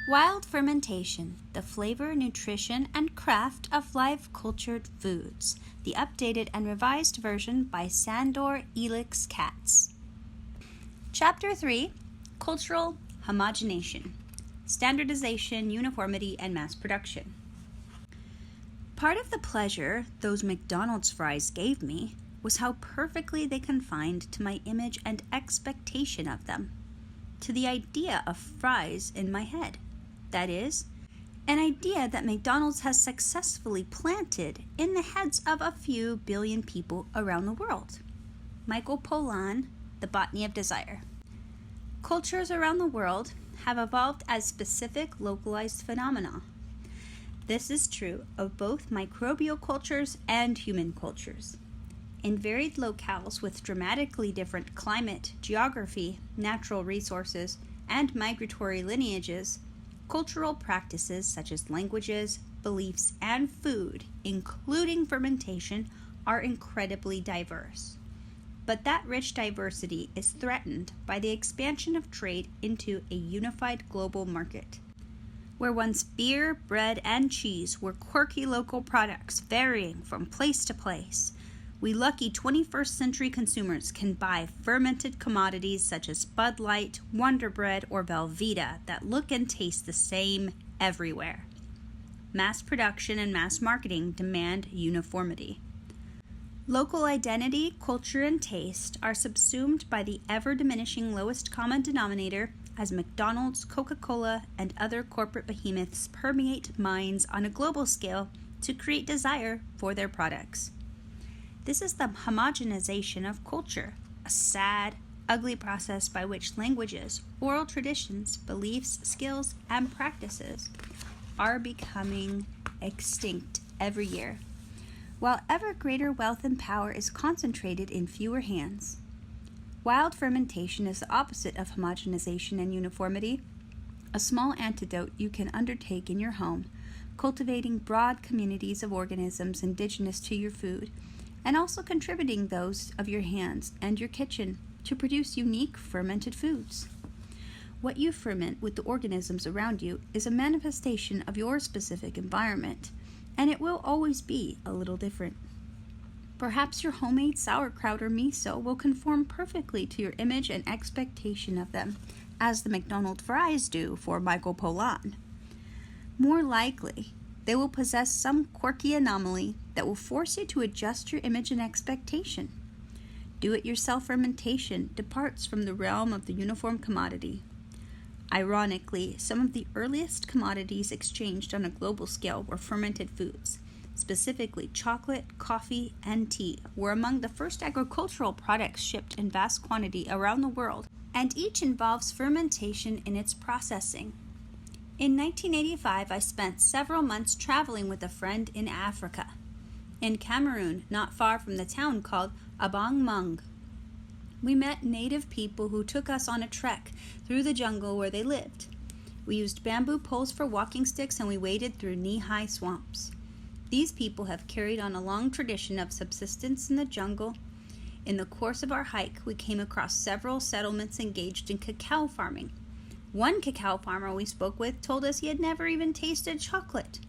Wild Fermentation, the flavor, nutrition, and craft of live cultured foods. The updated and revised version by Sandor Elix Katz. Chapter 3, Cultural Homogenation, Standardization, Uniformity, and Mass Production. Part of the pleasure those McDonald's fries gave me was how perfectly they confined to my image and expectation of them, to the idea of fries in my head. That is, an idea that McDonald's has successfully planted in the heads of a few billion people around the world. Michael Pollan, The Botany of Desire. Cultures around the world have evolved as specific localized phenomena. This is true of both microbial cultures and human cultures. In varied locales with dramatically different climate, geography, natural resources, and migratory lineages, cultural practices such as languages, beliefs, and food, including fermentation, are incredibly diverse. But that rich diversity is threatened by the expansion of trade into a unified global market, where once beer, bread, and cheese were quirky local products varying from place to place. We lucky 21st century consumers can buy fermented commodities such as Bud Light, Wonder Bread, or Velveeta that look and taste the same everywhere. Mass production and mass marketing demand uniformity. Local identity, culture, and taste are subsumed by the ever-diminishing lowest common denominator as McDonald's, Coca-Cola, and other corporate behemoths permeate minds on a global scale to create desire for their products. This is the homogenization of culture, a sad, ugly process by which languages, oral traditions, beliefs, skills, and practices are becoming extinct every year, while ever greater wealth and power is concentrated in fewer hands. Wild fermentation is the opposite of homogenization and uniformity, a small antidote you can undertake in your home, cultivating broad communities of organisms indigenous to your food, and also contributing those of your hands and your kitchen to produce unique fermented foods. What you ferment with the organisms around you is a manifestation of your specific environment, and it will always be a little different. Perhaps your homemade sauerkraut or miso will conform perfectly to your image and expectation of them, as the McDonald's fries do for Michael Pollan. More likely, they will possess some quirky anomaly that will force you to adjust your image and expectation. Do-it-yourself fermentation departs from the realm of the uniform commodity. Ironically, some of the earliest commodities exchanged on a global scale were fermented foods. Specifically, chocolate, coffee, and tea were among the first agricultural products shipped in vast quantity around the world, and each involves fermentation in its processing. In 1985, I spent several months traveling with a friend in Africa, in Cameroon, not far from the town called Abong Mung. We met native people who took us on a trek through the jungle where they lived. We used bamboo poles for walking sticks and we waded through knee-high swamps. These people have carried on a long tradition of subsistence in the jungle. In the course of our hike, we came across several settlements engaged in cacao farming. One cacao farmer we spoke with told us he had never even tasted chocolate.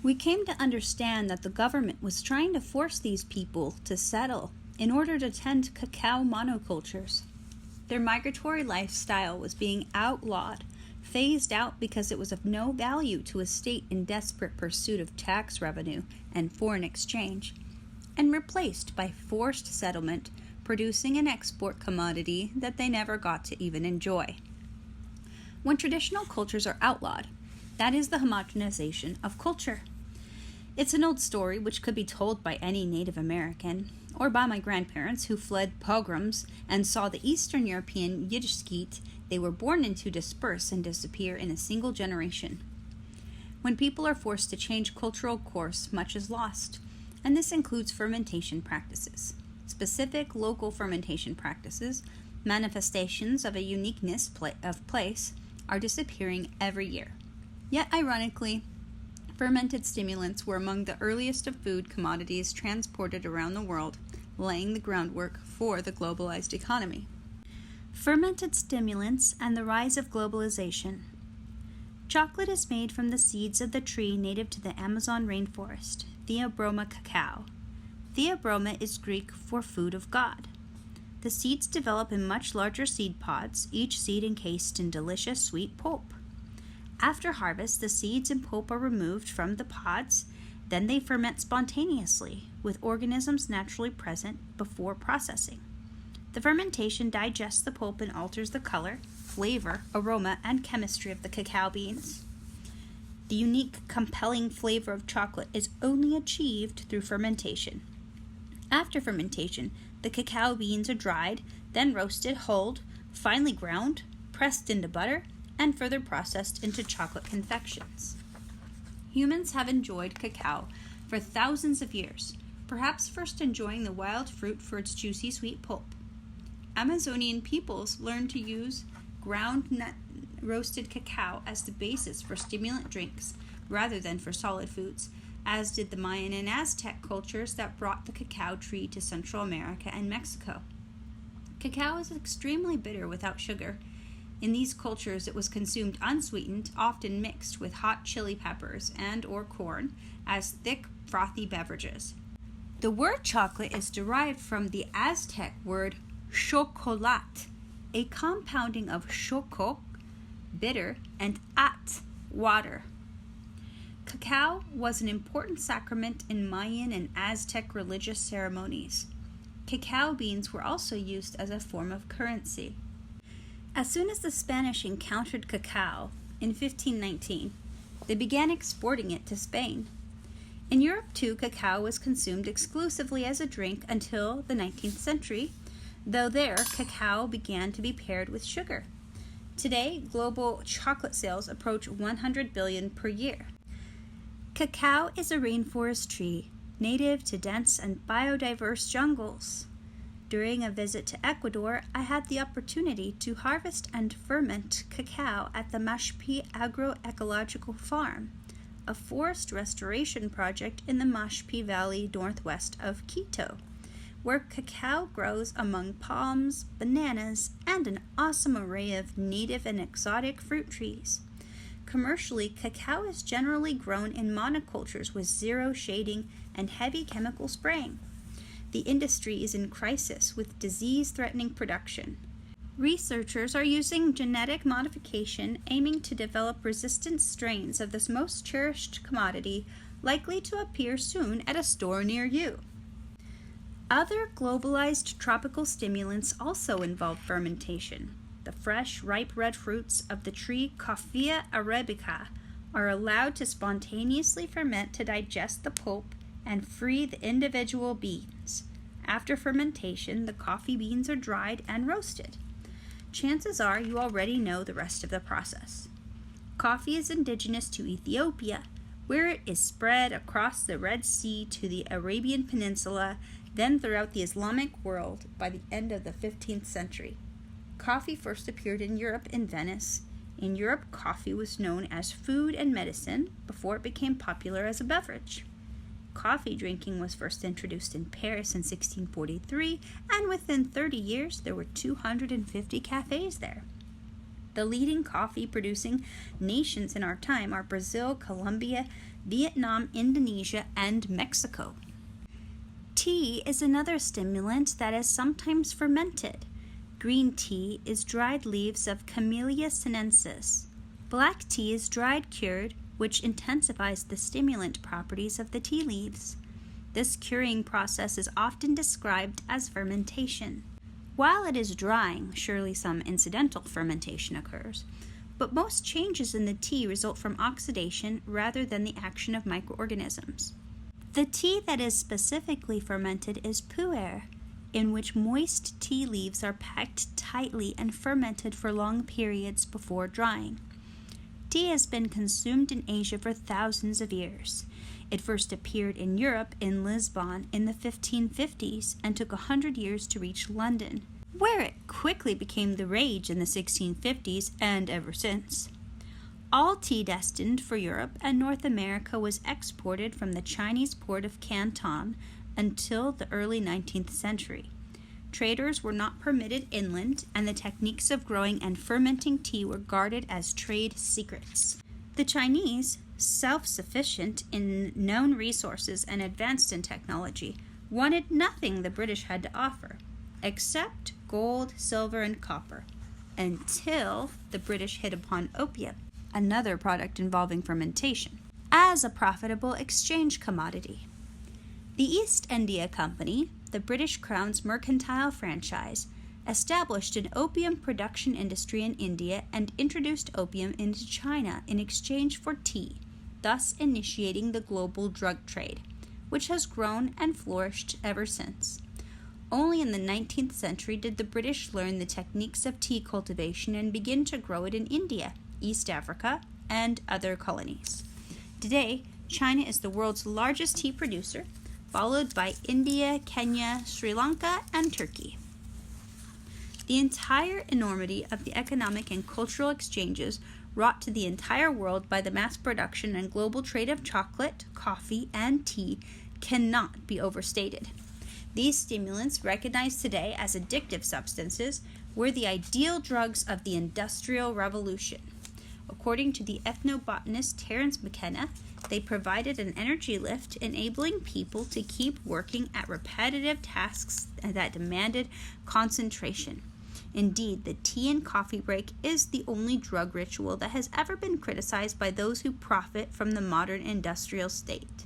We came to understand that the government was trying to force these people to settle in order to tend cacao monocultures. Their migratory lifestyle was being outlawed, phased out because it was of no value to a state in desperate pursuit of tax revenue and foreign exchange, and replaced by forced settlement, producing an export commodity that they never got to even enjoy. When traditional cultures are outlawed, that is the homogenization of culture. It's an old story which could be told by any Native American, or by my grandparents who fled pogroms and saw the Eastern European Yiddishkeit they were born into disperse and disappear in a single generation. When people are forced to change cultural course, much is lost, and this includes fermentation practices. Specific local fermentation practices, manifestations of a uniqueness of place, are disappearing every year. Yet, ironically, fermented stimulants were among the earliest of food commodities transported around the world, laying the groundwork for the globalized economy. Fermented stimulants and the rise of globalization. Chocolate is made from the seeds of the tree native to the Amazon rainforest, Theobroma cacao. Theobroma is Greek for food of God. The seeds develop in much larger seed pods, each seed encased in delicious sweet pulp. After harvest, the seeds and pulp are removed from the pods. Then they ferment spontaneously, with organisms naturally present before processing. The fermentation digests the pulp and alters the color, flavor, aroma, and chemistry of the cacao beans. The unique, compelling flavor of chocolate is only achieved through fermentation. After fermentation, the cacao beans are dried, then roasted, hulled, finely ground, pressed into butter, and further processed into chocolate confections. Humans have enjoyed cacao for thousands of years, perhaps first enjoying the wild fruit for its juicy sweet pulp. Amazonian peoples learned to use ground nut roasted cacao as the basis for stimulant drinks rather than for solid foods, as did the Mayan and Aztec cultures that brought the cacao tree to Central America and Mexico. Cacao is extremely bitter without sugar. In these cultures, it was consumed unsweetened, often mixed with hot chili peppers and or corn as thick, frothy beverages. The word chocolate is derived from the Aztec word chocolat, a compounding of choco, bitter, and at, water. Cacao was an important sacrament in Mayan and Aztec religious ceremonies. Cacao beans were also used as a form of currency. As soon as the Spanish encountered cacao in 1519, they began exporting it to Spain. In Europe, too, cacao was consumed exclusively as a drink until the 19th century, though there, cacao began to be paired with sugar. Today, global chocolate sales approach 100 billion per year. Cacao is a rainforest tree, native to dense and biodiverse jungles. During a visit to Ecuador, I had the opportunity to harvest and ferment cacao at the Mashpi Agroecological Farm, a forest restoration project in the Mashpi Valley northwest of Quito, where cacao grows among palms, bananas, and an awesome array of native and exotic fruit trees. Commercially, cacao is generally grown in monocultures with zero shading and heavy chemical spraying. The industry is in crisis with disease-threatening production. Researchers are using genetic modification aiming to develop resistant strains of this most cherished commodity, likely to appear soon at a store near you. Other globalized tropical stimulants also involve fermentation. The fresh, ripe red fruits of the tree Coffea arabica are allowed to spontaneously ferment to digest the pulp and free the individual beans. After fermentation, the coffee beans are dried and roasted. Chances are you already know the rest of the process. Coffee is indigenous to Ethiopia, where it is spread across the Red Sea to the Arabian Peninsula, then throughout the Islamic world by the end of the 15th century. Coffee first appeared in Europe in Venice. In Europe, coffee was known as food and medicine before it became popular as a beverage. Coffee drinking was first introduced in Paris in 1643, and within 30 years there were 250 cafes there. The leading coffee-producing nations in our time are Brazil, Colombia, Vietnam, Indonesia, and Mexico. Tea is another stimulant that is sometimes fermented. Green tea is dried leaves of Camellia sinensis. Black tea is dried cured, which intensifies the stimulant properties of the tea leaves. This curing process is often described as fermentation. While it is drying, surely some incidental fermentation occurs, but most changes in the tea result from oxidation rather than the action of microorganisms. The tea that is specifically fermented is pu'er, in which moist tea leaves are packed tightly and fermented for long periods before drying. Tea has been consumed in Asia for thousands of years. It first appeared in Europe in Lisbon in the 1550s and took 100 years to reach London, where it quickly became the rage in the 1650s and ever since. All tea destined for Europe and North America was exported from the Chinese port of Canton until the early 19th century. Traders were not permitted inland, and the techniques of growing and fermenting tea were guarded as trade secrets. The Chinese, self-sufficient in known resources and advanced in technology, wanted nothing the British had to offer, except gold, silver, and copper, until the British hit upon opium, another product involving fermentation, as a profitable exchange commodity. The East India Company, the British Crown's mercantile franchise, established an opium production industry in India and introduced opium into China in exchange for tea, thus initiating the global drug trade, which has grown and flourished ever since. Only in the 19th century did the British learn the techniques of tea cultivation and begin to grow it in India, East Africa, and other colonies. Today, China is the world's largest tea producer, followed by India, Kenya, Sri Lanka, and Turkey. The entire enormity of the economic and cultural exchanges wrought to the entire world by the mass production and global trade of chocolate, coffee, and tea cannot be overstated. These stimulants, recognized today as addictive substances, were the ideal drugs of the Industrial Revolution. According to the ethnobotanist Terence McKenna, they provided an energy lift, enabling people to keep working at repetitive tasks that demanded concentration. Indeed, the tea and coffee break is the only drug ritual that has ever been criticized by those who profit from the modern industrial state.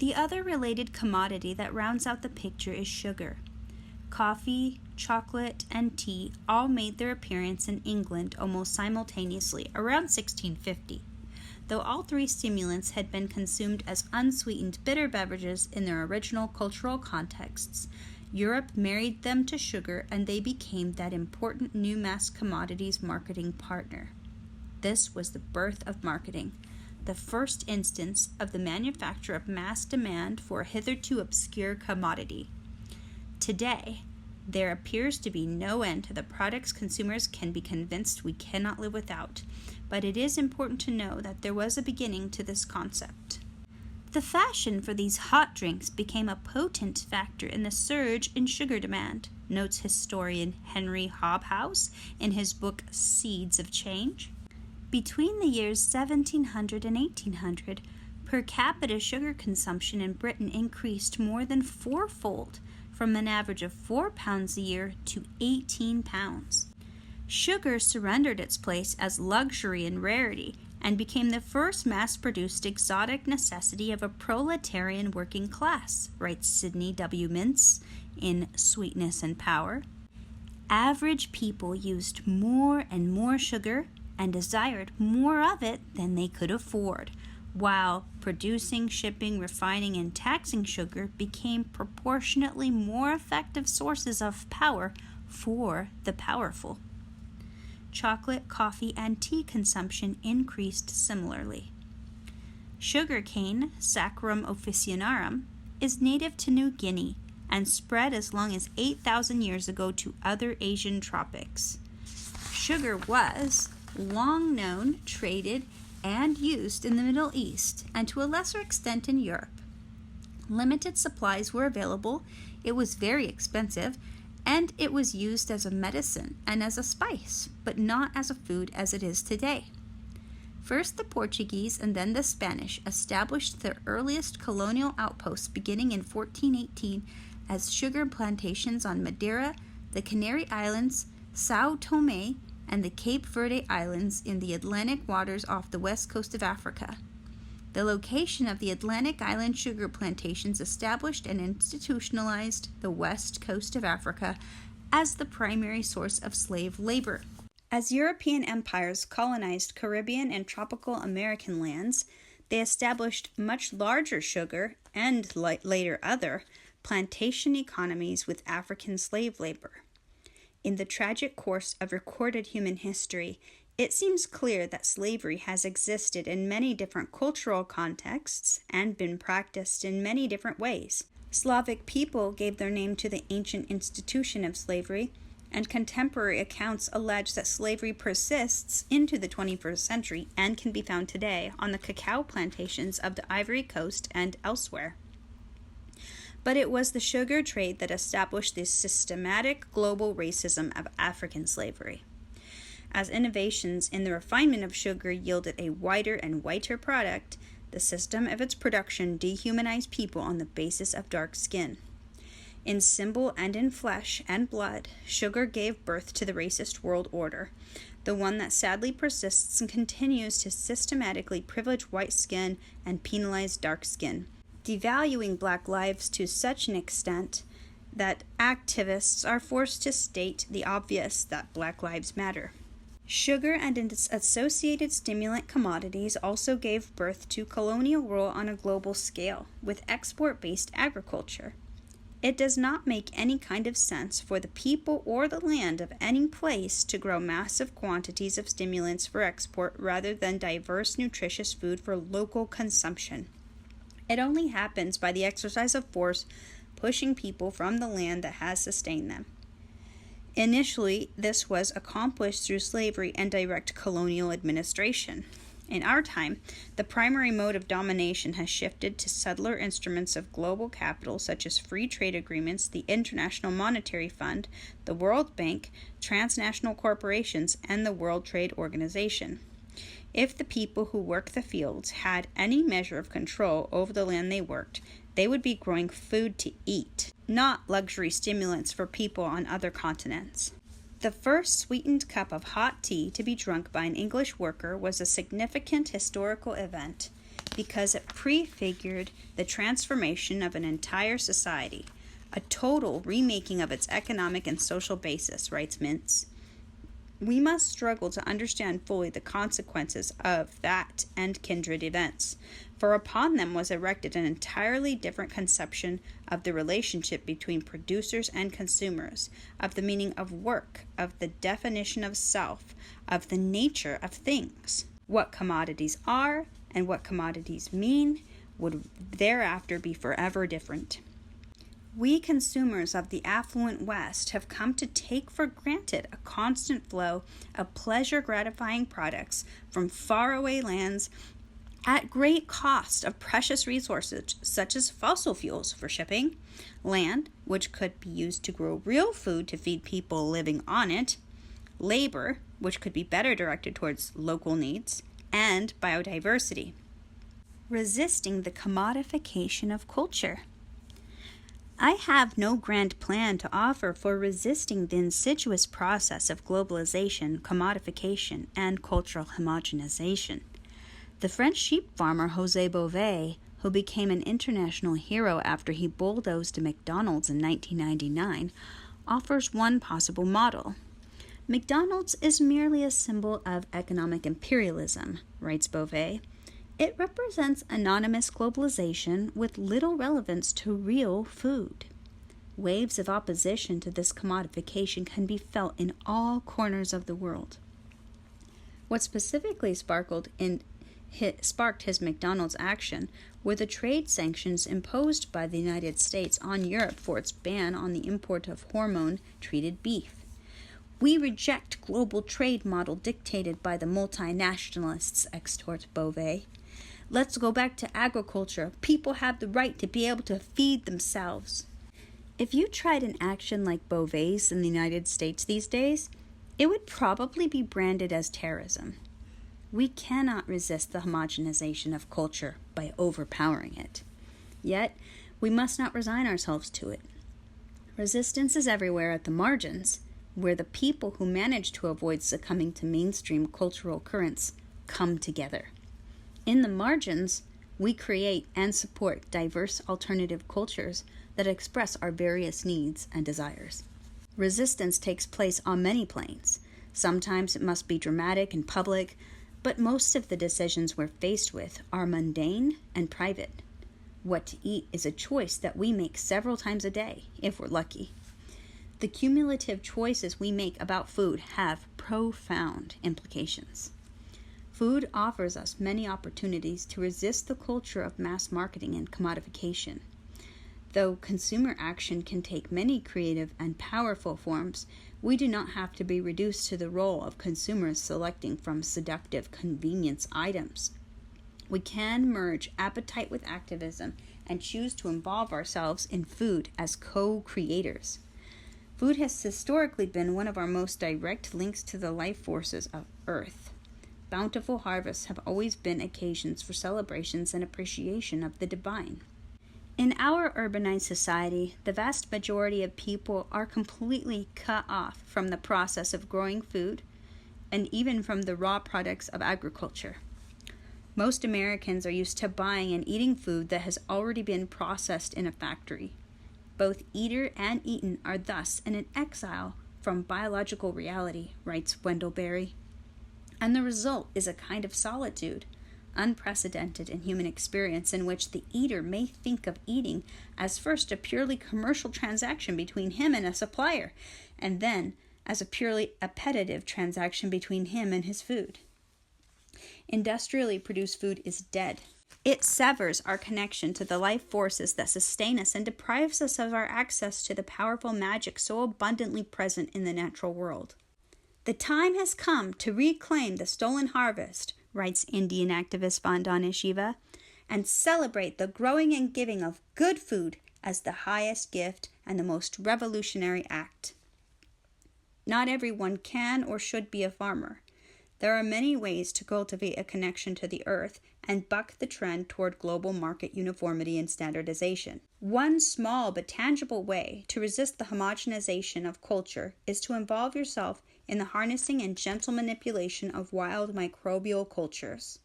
The other related commodity that rounds out the picture is sugar. Coffee, chocolate, and tea all made their appearance in England almost simultaneously, around 1650. Though all three stimulants had been consumed as unsweetened bitter beverages in their original cultural contexts, Europe married them to sugar and they became that important new mass commodities marketing partner. This was the birth of marketing, the first instance of the manufacture of mass demand for a hitherto obscure commodity. Today, there appears to be no end to the products consumers can be convinced we cannot live without, but it is important to know that there was a beginning to this concept. The fashion for these hot drinks became a potent factor in the surge in sugar demand, notes historian Henry Hobhouse in his book Seeds of Change. Between the years 1700 and 1800, per capita sugar consumption in Britain increased more than fourfold, from an average of 4 pounds a year to 18 pounds. Sugar surrendered its place as luxury and rarity, and became the first mass-produced exotic necessity of a proletarian working class, writes Sidney W. Mintz in Sweetness and Power. Average people used more and more sugar and desired more of it than they could afford, while producing, shipping, refining, and taxing sugar became proportionately more effective sources of power for the powerful. Chocolate, coffee, and tea consumption increased similarly. Sugarcane, Saccharum officinarum, is native to New Guinea and spread as long as 8,000 years ago to other Asian tropics. Sugar was long known, traded, and used in the Middle East and to a lesser extent in Europe. Limited supplies were available, it was very expensive, and it was used as a medicine and as a spice, but not as a food as it is today. First the Portuguese and then the Spanish established their earliest colonial outposts beginning in 1418 as sugar plantations on Madeira, the Canary Islands, São Tomé, and the Cape Verde Islands in the Atlantic waters off the west coast of Africa. The location of the Atlantic Island sugar plantations established and institutionalized the west coast of Africa as the primary source of slave labor. As European empires colonized Caribbean and tropical American lands, they established much larger sugar and later other plantation economies with African slave labor. In the tragic course of recorded human history, it seems clear that slavery has existed in many different cultural contexts and been practiced in many different ways. Slavic people gave their name to the ancient institution of slavery, and contemporary accounts allege that slavery persists into the 21st century and can be found today on the cacao plantations of the Ivory Coast and elsewhere. But it was the sugar trade that established the systematic global racism of African slavery. As innovations in the refinement of sugar yielded a whiter and whiter product, the system of its production dehumanized people on the basis of dark skin. In symbol and in flesh and blood, sugar gave birth to the racist world order, the one that sadly persists and continues to systematically privilege white skin and penalize dark skin, devaluing black lives to such an extent that activists are forced to state the obvious, that black lives matter. Sugar and its associated stimulant commodities also gave birth to colonial rule on a global scale, with export-based agriculture. It does not make any kind of sense for the people or the land of any place to grow massive quantities of stimulants for export rather than diverse, nutritious food for local consumption. It only happens by the exercise of force, pushing people from the land that has sustained them. Initially, this was accomplished through slavery and direct colonial administration. In our time, the primary mode of domination has shifted to subtler instruments of global capital such as free trade agreements, the International Monetary Fund, the World Bank, transnational corporations, and the World Trade Organization. If the people who work the fields had any measure of control over the land they worked, they would be growing food to eat, not luxury stimulants for people on other continents. The first sweetened cup of hot tea to be drunk by an English worker was a significant historical event because it prefigured the transformation of an entire society, a total remaking of its economic and social basis, writes Mintz. We must struggle to understand fully the consequences of that and kindred events, for upon them was erected an entirely different conception of the relationship between producers and consumers, of the meaning of work, of the definition of self, of the nature of things. What commodities are and what commodities mean would thereafter be forever different. We consumers of the affluent West have come to take for granted a constant flow of pleasure-gratifying products from faraway lands at great cost of precious resources such as fossil fuels for shipping, land, which could be used to grow real food to feed people living on it, labor, which could be better directed towards local needs, and biodiversity. Resisting the commodification of culture. I have no grand plan to offer for resisting the insidious process of globalization, commodification, and cultural homogenization. The French sheep farmer José Bové, who became an international hero after he bulldozed a McDonald's in 1999, offers one possible model. McDonald's is merely a symbol of economic imperialism, writes Bové. It represents anonymous globalization with little relevance to real food. Waves of opposition to this commodification can be felt in all corners of the world. What specifically sparked his McDonald's action were the trade sanctions imposed by the United States on Europe for its ban on the import of hormone-treated beef. We reject global trade model dictated by the multinationalists, extorts Bové. Let's go back to agriculture. People have the right to be able to feed themselves. If you tried an action like Bové's in the United States these days, it would probably be branded as terrorism. We cannot resist the homogenization of culture by overpowering it. Yet, we must not resign ourselves to it. Resistance is everywhere at the margins, where the people who manage to avoid succumbing to mainstream cultural currents come together. In the margins, we create and support diverse alternative cultures that express our various needs and desires. Resistance takes place on many planes. Sometimes it must be dramatic and public, but most of the decisions we're faced with are mundane and private. What to eat is a choice that we make several times a day, if we're lucky. The cumulative choices we make about food have profound implications. Food offers us many opportunities to resist the culture of mass marketing and commodification. Though consumer action can take many creative and powerful forms, we do not have to be reduced to the role of consumers selecting from seductive convenience items. We can merge appetite with activism and choose to involve ourselves in food as co-creators. Food has historically been one of our most direct links to the life forces of Earth. Bountiful harvests have always been occasions for celebrations and appreciation of the divine. In our urbanized society, the vast majority of people are completely cut off from the process of growing food and even from the raw products of agriculture. Most Americans are used to buying and eating food that has already been processed in a factory. Both eater and eaten are thus in an exile from biological reality, writes Wendell Berry. And the result is a kind of solitude, unprecedented in human experience, in which the eater may think of eating as first a purely commercial transaction between him and a supplier, and then as a purely appetitive transaction between him and his food. Industrially produced food is dead. It severs our connection to the life forces that sustain us and deprives us of our access to the powerful magic so abundantly present in the natural world. The time has come to reclaim the stolen harvest, writes Indian activist Vandana Shiva, and celebrate the growing and giving of good food as the highest gift and the most revolutionary act. Not everyone can or should be a farmer. There are many ways to cultivate a connection to the earth and buck the trend toward global market uniformity and standardization. One small but tangible way to resist the homogenization of culture is to involve yourself in the harnessing and gentle manipulation of wild microbial cultures.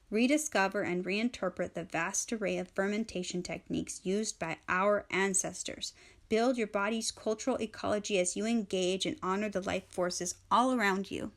Rediscover and reinterpret the vast array of fermentation techniques used by our ancestors. Build your body's cultural ecology as you engage and honor the life forces all around you.